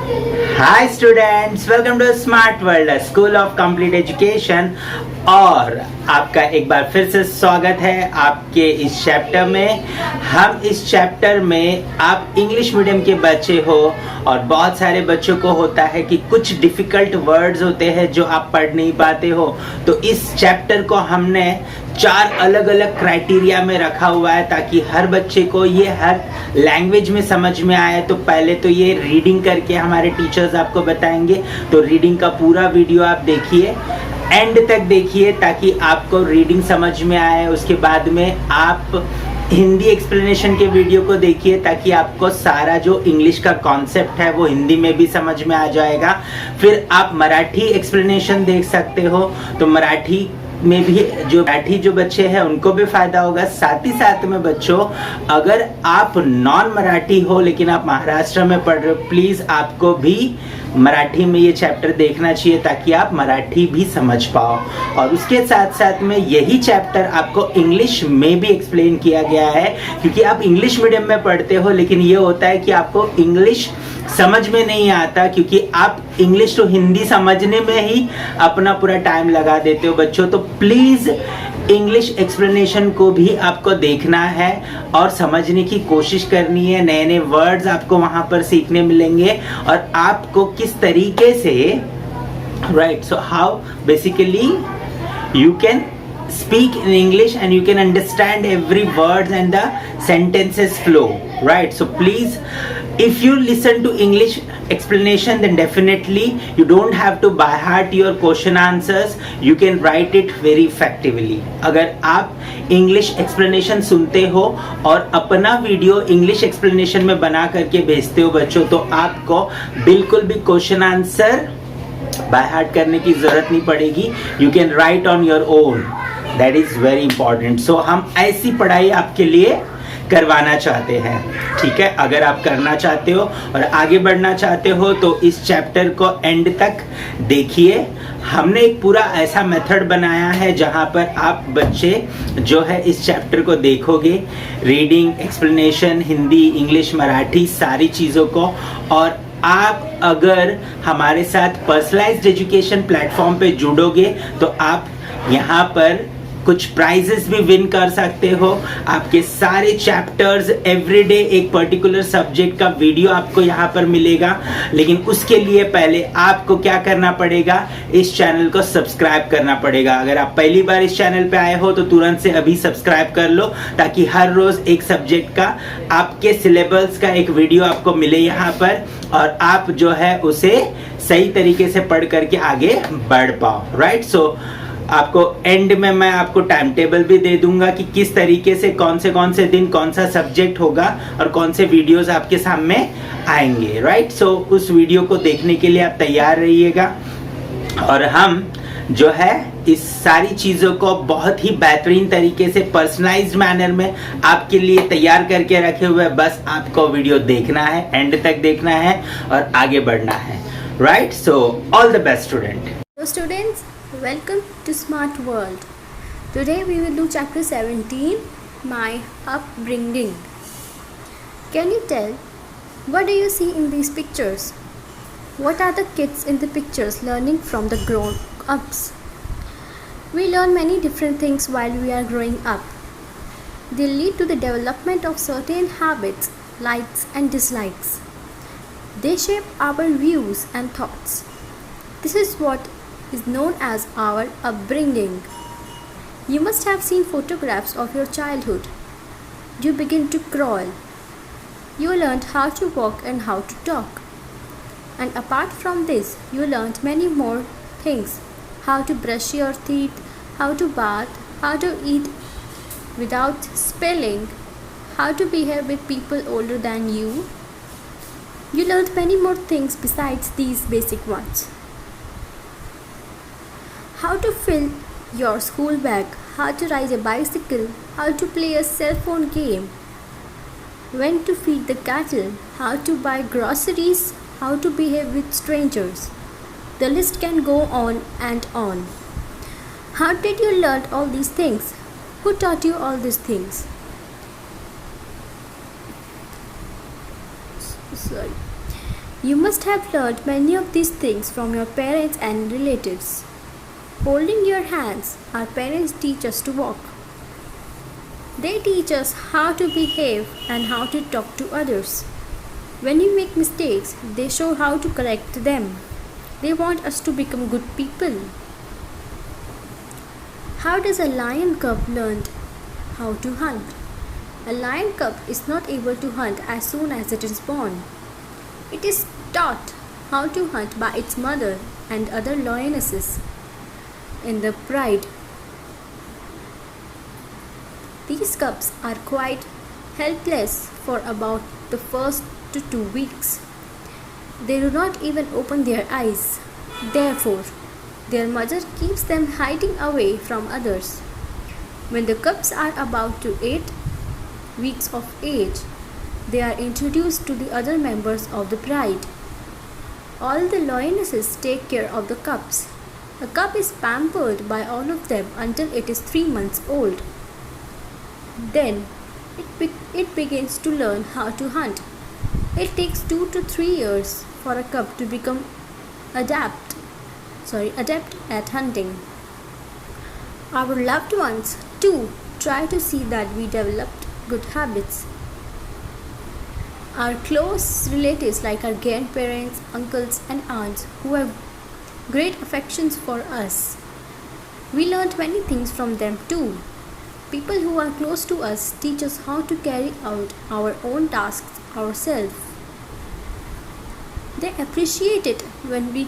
Hi students, welcome to smart world school of complete education. और आपका एक बार फिर से स्वागत है आपके इस चैप्टर में। हम इस चैप्टर में आप इंग्लिश मीडियम के बच्चे हो और बहुत सारे बच्चों को होता है कि कुछ डिफिकल्ट वर्ड्स होते हैं जो आप पढ़ नहीं पाते हो। तो इस चैप्टर को हमने 4 अलग अलग क्राइटेरिया में रखा हुआ है ताकि हर बच्चे को ये हर लैंग्वेज में समझ में आए। तो पहले तो ये रीडिंग करके हमारे टीचर्स आपको बताएंगे, तो रीडिंग का पूरा वीडियो आप देखिए, एंड तक देखिए ताकि आपको रीडिंग समझ में आए। उसके बाद में आप हिंदी एक्सप्लेनेशन के वीडियो को देखिए ताकि आपको सारा जो इंग्लिश का कॉन्सेप्ट है वो हिंदी में भी समझ में आ जाएगा। फिर आप मराठी एक्सप्लेनेशन देख सकते हो, तो मराठी में भी जो बच्चे हैं उनको भी फायदा होगा। साथ ही साथ में बच्चों, अगर आप नॉन मराठी हो लेकिन आप महाराष्ट्र में पढ़ रहे हो, प्लीज आपको भी मराठी में ये चैप्टर देखना चाहिए ताकि आप मराठी भी समझ पाओ। और उसके साथ साथ में यही चैप्टर आपको इंग्लिश में भी एक्सप्लेन किया गया है, क्योंकि आप इंग्लिश मीडियम में पढ़ते हो लेकिन ये होता है कि आपको इंग्लिश समझ में नहीं आता, क्योंकि आप इंग्लिश तो हिंदी समझने में ही अपना पूरा टाइम लगा देते हो बच्चों। तो प्लीज इंग्लिश एक्सप्लेनेशन को भी आपको देखना है और समझने की कोशिश करनी है। नए नए वर्ड्स आपको वहां पर सीखने मिलेंगे और आपको किस तरीके से right, so how basically you can speak in English and you can understand every word and the sentences flow, right? So please, if you listen to English explanation, then definitely you don't have to by heart your question answers, you can write it very effectively. अगर आप English explanation सुनते हो और अपना video English explanation में बना करके भेजते हो बच्चों, तो आपको बिल्कुल भी क्वेश्चन आंसर बाय हार्ट करने की जरूरत नहीं पड़ेगी। You can write on your own, that is very important. So हम ऐसी पढ़ाई आपके लिए करवाना चाहते हैं, ठीक है। अगर आप करना चाहते हो और आगे बढ़ना चाहते हो तो इस चैप्टर को एंड तक देखिए। हमने एक पूरा ऐसा मेथड बनाया है जहां पर आप बच्चे जो है इस चैप्टर को देखोगे, reading, explanation, Hindi, English, Marathi, सारी चीज़ों को। और आप अगर हमारे साथ पर्सनलाइज्ड एजुकेशन प्लेटफॉर्म पे जुड़ोगे तो आप यहाँ पर कुछ प्राइजेस भी विन कर सकते हो। आपके सारे चैप्टर्स एवरीडे एक पर्टिकुलर सब्जेक्ट का वीडियो आपको यहाँ पर मिलेगा, लेकिन उसके लिए पहले आपको क्या करना पड़ेगा, इस चैनल को सब्सक्राइब करना पड़ेगा। अगर आप पहली बार इस चैनल पे आए हो तो तुरंत से अभी सब्सक्राइब कर लो ताकि हर रोज एक सब्जेक्ट का आपके सिलेबस का एक वीडियो आपको मिले यहाँ पर, और आप जो है उसे सही तरीके से पढ़ करके आगे बढ़ पाओ, राइट। सो आपको एंड में मैं आपको टाइम टेबल भी दे दूंगा कि किस तरीके से कौन से दिन कौन सा सब्जेक्ट होगा और कौन से वीडियोस आपके सामने आएंगे, राइट। सो उस वीडियो को देखने के लिए आप तैयार रहिएगा। और हम जो है इस सारी चीज़ों को बहुत ही बेहतरीन तरीके से पर्सनलाइज्ड मैनर में आपके लिए तैयार करके रखे हुए। बस आपको वीडियो देखना है, एंड तक देखना है और आगे बढ़ना है, right. So all the best student. Students, welcome to Smart World. Today we will do chapter 17, My Upbringing. Can you tell, what do you see in these pictures? What are the kids in the pictures learning from the grown-ups? We learn many different things while we are growing up. They lead to the development of certain habits, likes and dislikes. They shape our views and thoughts. This is what is known as our upbringing. You must have seen photographs of your childhood. You begin to crawl. You learned how to walk and how to talk. And apart from this, you learned many more things. How to brush your teeth, how to bath, how to eat without spilling, how to behave with people older than you. You learned many more things besides these basic ones. How to fill your school bag, how to ride a bicycle, how to play a cell phone game, when to feed the cattle, how to buy groceries, how to behave with strangers. The list can go on and on. How did you learn all these things? Who taught you all these things? Sorry. You must have learned many of these things from your parents and relatives. Holding your hands, our parents teach us to walk. They teach us how to behave and how to talk to others. When we make mistakes, they show how to correct them. They want us to become good people. How does a lion cub learn how to hunt? A lion cub is not able to hunt as soon as it is born. It is taught how to hunt by its mother and other lionesses in the pride. These cubs are quite helpless for about the first 2 weeks. They do not even open their eyes. Therefore, their mother keeps them hiding away from others. When the cubs are about 8 weeks of age, they are introduced to the other members of the pride. All the lionesses take care of the cubs. The cub is pampered by all of them until it is 3 months old. Then it begins to learn how to hunt. It takes 2 to 3 years for a cub to become adept at hunting. Our loved ones too try to see that we developed good habits. Our close relatives like our grandparents, uncles and aunts who have great affections for us. We learned many things from them too. People who are close to us teach us how to carry out our own tasks ourselves. They appreciate it when we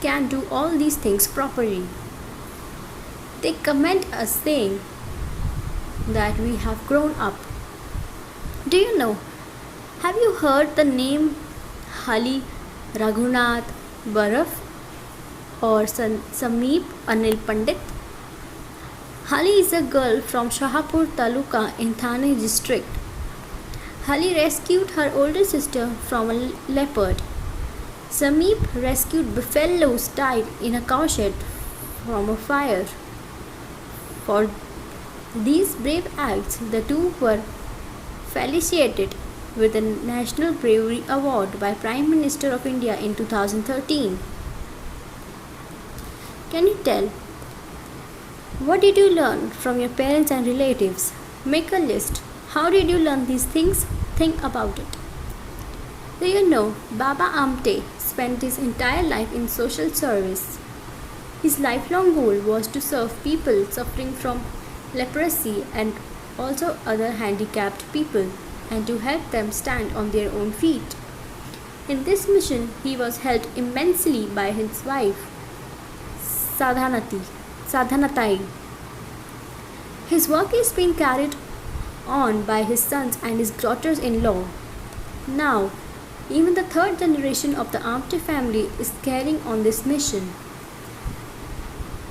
can do all these things properly. They commend us saying that we have grown up. Do you know? Have you heard the name Hali Raghunath Baraf or Sameep Anil Pandit? Hali is a girl from Shahapur Taluka in Thane district. Hali rescued her older sister from a leopard. Sameep rescued buffaloes tied in a cowshed from a fire. For these brave acts, the two were felicitated with the National Bravery Award by Prime Minister of India in 2013. Can you tell? What did you learn from your parents and relatives? Make a list. How did you learn these things? Think about it. Do you know Baba Amte spent his entire life in social service? His lifelong goal was to serve people suffering from leprosy and also other handicapped people and to help them stand on their own feet. In this mission, he was helped immensely by his wife, Sadhanatai. His work is being carried on by his sons and his daughters-in-law. Now, even the third generation of the Amte family is carrying on this mission.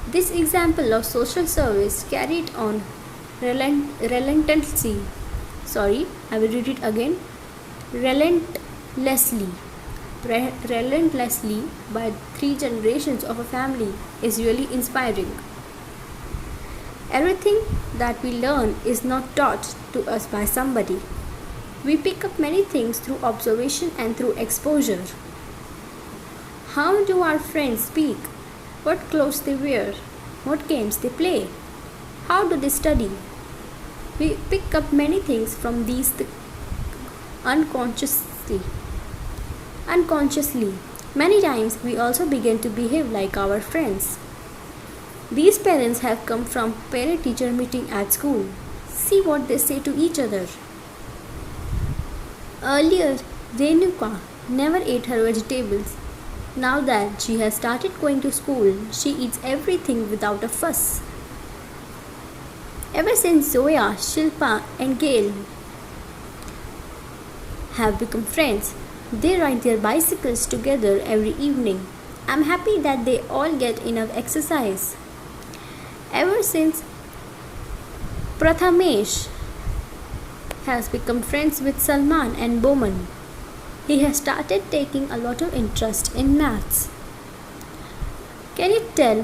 This example of social service carried on relentlessly by 3 generations of a family is really inspiring. Everything that we learn is not taught to us by somebody. We pick up many things through observation and through exposure. How do our friends speak? What clothes they wear? What games they play? How do they study? We pick up many things from these unconsciously. Many times we also begin to behave like our friends. These parents have come from parent-teacher meeting at school. See what they say to each other. Earlier, Renuka never ate her vegetables. Now that she has started going to school, she eats everything without a fuss. Ever since Zoya, Shilpa and Gail have become friends, they ride their bicycles together every evening. I'm happy that they all get enough exercise. Ever since Prathamesh has become friends with Salman and Boman, he has started taking a lot of interest in maths. Can you tell,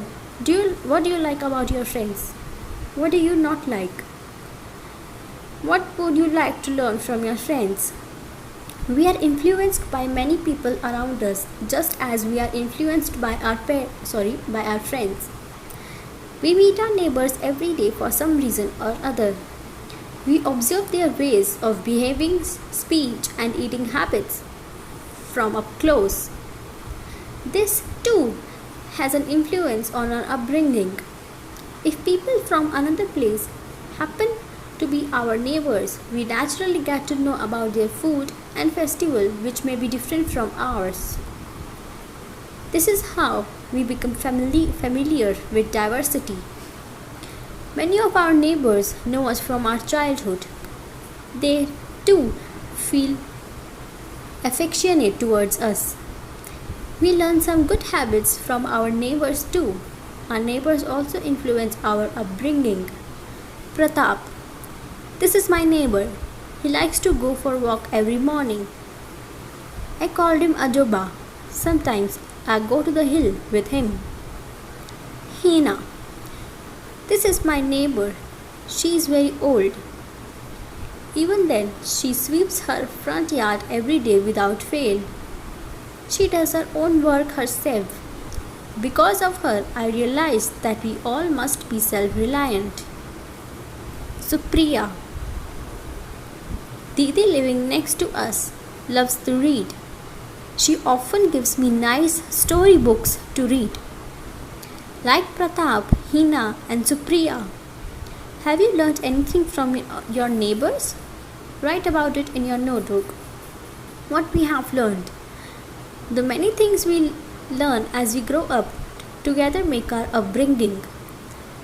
what do you like about your friends? What do you not like? What would you like to learn from your friends? We are influenced by many people around us, just as we are influenced by by our friends. We meet our neighbors every day for some reason or other. We observe their ways of behaving, speech, and eating habits from up close. This too has an influence on our upbringing. If people from another place happen to be our neighbors, we naturally get to know about their food and festival which may be different from ours. This is how we become familiar with diversity. Many of our neighbors know us from our childhood. They too feel affectionate towards us. We learn some good habits from our neighbors too. Our neighbors also influence our upbringing. Pratap. This is my neighbor. He likes to go for a walk every morning. I called him Ajoba. Sometimes I go to the hill with him. Hina. This is my neighbor. She is very old. Even then, she sweeps her front yard every day without fail. She does her own work herself. Because of her, I realized that we all must be self-reliant. Supriya. Didi living next to us loves to read. She often gives me nice storybooks to read. Like Pratap, Hina and Supriya. Have you learnt anything from your neighbors? Write about it in your notebook. What we have learned. The many things we learn as we grow up together make our upbringing.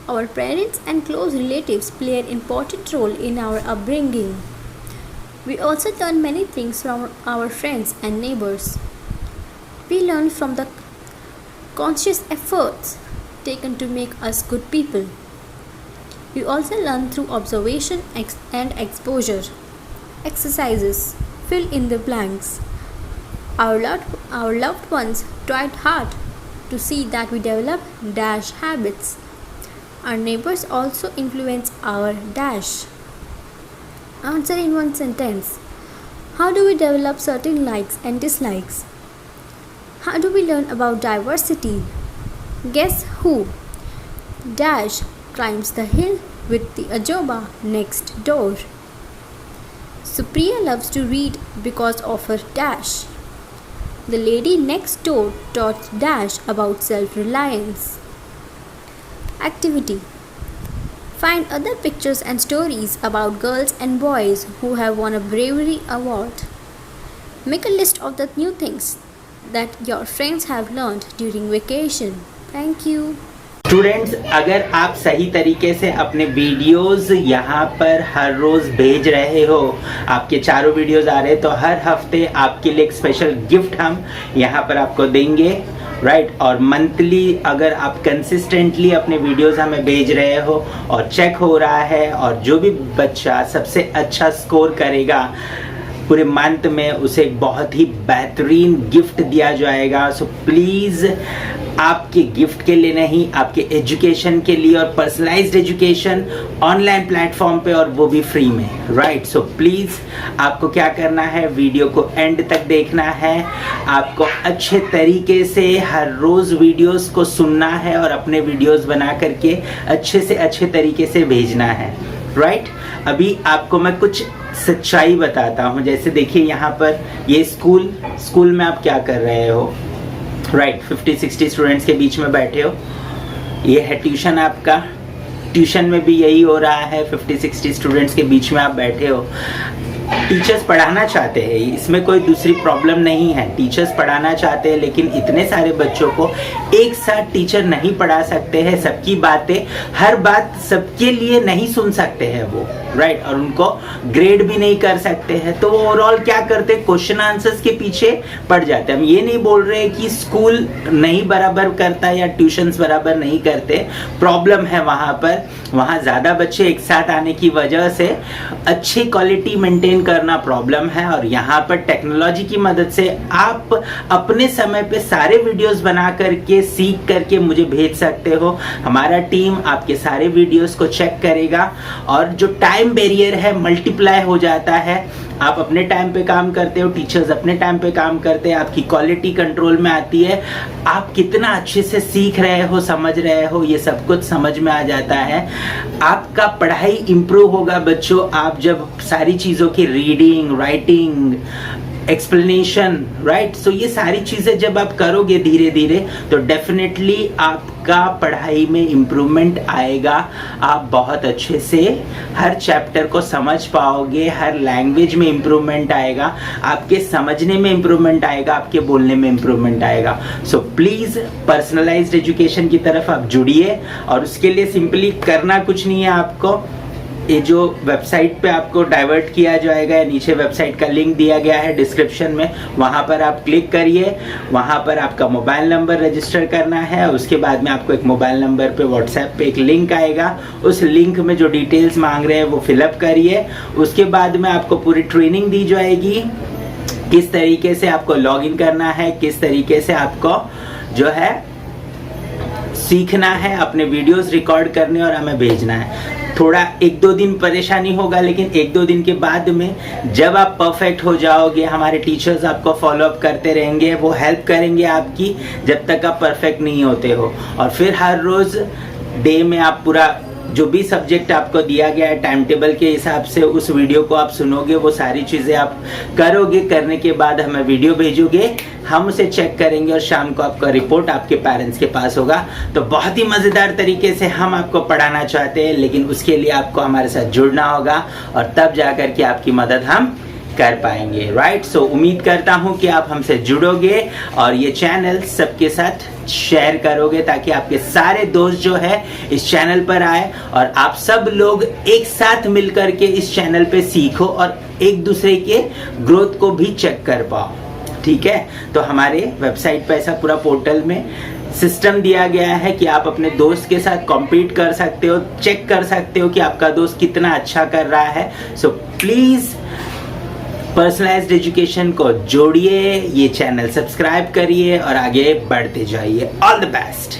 Our parents and close relatives play an important role in our upbringing. We also learn many things from our friends and neighbors. We learn from the conscious efforts taken to make us good people. We also learn through observation and exposure. Exercises. Fill in the blanks. Our loved ones tried hard to see that we develop dash habits. Our neighbors also influence our dash. Answer in one sentence. How do we develop certain likes and dislikes? How do we learn about diversity? Guess who? Dash climbs the hill with the Ajoba next door. Supriya loves to read because of her dash. The lady next door taught Dash about self-reliance. Activity. Find other pictures and stories about girls and boys who have won a bravery award. Make a list of the new things that your friends have learned during vacation. Thank you. Students, अगर आप सही तरीके से अपने videos यहाँ पर हर रोज भेज रहे हो, आपके चारों वीडियोस आ रहे हैं, तो हर हफ्ते आपके लिए एक स्पेशल गिफ्ट हम यहाँ पर आपको देंगे, राइट। और मंथली अगर आप कंसिस्टेंटली अपने वीडियोस हमें भेज रहे हो और चेक हो रहा है, और जो भी बच्चा सबसे अच्छा स्कोर करेगा पूरे मंथ में, उसे एक बहुत ही बेहतरीन गिफ्ट दिया जाएगा। सो प्लीज़ आपके गिफ्ट के लिए नहीं, आपके एजुकेशन के लिए, और पर्सनलाइज्ड एजुकेशन ऑनलाइन प्लेटफॉर्म पे, और वो भी फ्री में, राइट। सो प्लीज़ आपको क्या करना है, वीडियो को एंड तक देखना है, आपको अच्छे तरीके से हर रोज़ वीडियोस को सुनना है और अपने वीडियोस बना करके अच्छे से अच्छे तरीके से भेजना है, राइट। अभी आपको मैं कुछ सच्चाई बताता हूँ। जैसे देखिए यहाँ पर ये स्कूल में आप क्या कर रहे हो, राइट। 50-60 स्टूडेंट्स के बीच में बैठे हो। ये है ट्यूशन आपका, ट्यूशन में भी यही हो रहा है, 50-60 स्टूडेंट्स के बीच में आप बैठे हो। टीचर्स पढ़ाना चाहते हैं, इसमें कोई दूसरी प्रॉब्लम नहीं है, टीचर्स पढ़ाना चाहते हैं, लेकिन इतने सारे बच्चों को एक साथ टीचर नहीं पढ़ा सकते हैं। सबकी बातें, हर बात सबके लिए नहीं सुन सकते हैं वो, राइट। और उनको ग्रेड भी नहीं कर सकते हैं, तो वो ओवरऑल क्या करते हैं, क्वेश्चन आंसर्स के पीछे पड़ जाते हैं। हम ये नहीं बोल रहे कि स्कूल नहीं बराबर करता या ट्यूशन्स बराबर नहीं करते, प्रॉब्लम है वहाँ पर। वहाँ ज़्यादा बच्चे एक साथ आने की वजह से अच्छी क्वालिटी मेंटेन करना प्रॉब्लम है। और यहाँ पर टेक्नोलॉजी की मदद से आप अपने समय पे सारे वीडियोस बना करके, सीख करके मुझे भेज सकते हो। हमारा टीम आपके सारे वीडियोस को चेक करेगा, और जो टाइम बैरियर है मल्टीप्लाई हो जाता है। आप अपने टाइम पे काम करते हो, टीचर्स अपने टाइम पे काम करते हैं, आपकी क्वालिटी कंट्रोल में आती है, आप कितना अच्छे से सीख रहे हो, समझ रहे हो, ये सब कुछ समझ में आ जाता है। आपका पढ़ाई इंप्रूव होगा बच्चों, आप जब सारी चीज़ों की रीडिंग, राइटिंग, एक्सप्लेनेशन, राइट, सो ये सारी चीज़ें जब आप करोगे धीरे धीरे तो डेफिनेटली आपका पढ़ाई में इम्प्रूवमेंट आएगा। आप बहुत अच्छे से हर चैप्टर को समझ पाओगे, हर लैंग्वेज में इम्प्रूवमेंट आएगा, आपके समझने में इम्प्रूवमेंट आएगा, आपके बोलने में इम्प्रूवमेंट आएगा। सो प्लीज़ पर्सनलाइज्ड एजुकेशन की तरफ आप जुड़िए, और उसके लिए सिंपली करना कुछ नहीं है आपको। ये जो वेबसाइट पे आपको डाइवर्ट किया जाएगा, नीचे वेबसाइट का लिंक दिया गया है डिस्क्रिप्शन में, वहाँ पर आप क्लिक करिए। वहाँ पर आपका मोबाइल नंबर रजिस्टर करना है, उसके बाद में आपको एक मोबाइल नंबर पे व्हाट्सएप पे एक लिंक आएगा, उस लिंक में जो डिटेल्स मांग रहे हैं वो फिलअप करिए। उसके बाद में आपको पूरी ट्रेनिंग दी जाएगी, किस तरीके से आपको लॉग इन करना है, किस तरीके से आपको जो है सीखना है, अपने वीडियोस रिकॉर्ड करने और हमें भेजना है। थोड़ा 1-2 दिन परेशानी होगा, लेकिन 1-2 दिन के बाद में जब आप परफेक्ट हो जाओगे, हमारे टीचर्स आपको फॉलो अप करते रहेंगे, वो हेल्प करेंगे आपकी जब तक आप परफेक्ट नहीं होते हो। और फिर हर रोज़ डे में आप पूरा जो भी सब्जेक्ट आपको दिया गया है टाइम टेबल के हिसाब से उस वीडियो को आप सुनोगे, वो सारी चीज़ें आप करोगे। करने के बाद हमें वीडियो भेजोगे, हम उसे चेक करेंगे और शाम को आपका रिपोर्ट आपके पेरेंट्स के पास होगा। तो बहुत ही मज़ेदार तरीके से हम आपको पढ़ाना चाहते हैं, लेकिन उसके लिए आपको हमारे साथ जुड़ना होगा और तब जाकर के आपकी मदद हम कर पाएंगे, राइट। सो उम्मीद करता हूं कि आप हमसे जुड़ोगे और ये चैनल सबके साथ शेयर करोगे, ताकि आपके सारे दोस्त जो है इस चैनल पर आए और आप सब लोग एक साथ मिलकर के इस चैनल पे सीखो और एक दूसरे के ग्रोथ को भी चेक कर पाओ, ठीक है। तो हमारे वेबसाइट पे ऐसा पूरा पोर्टल में सिस्टम दिया गया है कि आप अपने दोस्त के साथ कॉम्पीट कर सकते हो, चेक कर सकते हो कि आपका दोस्त कितना अच्छा कर रहा है। सो प्लीज़ पर्सनलाइज्ड एजुकेशन को जोड़िए, ये चैनल सब्सक्राइब करिए और आगे बढ़ते जाइए। All the best.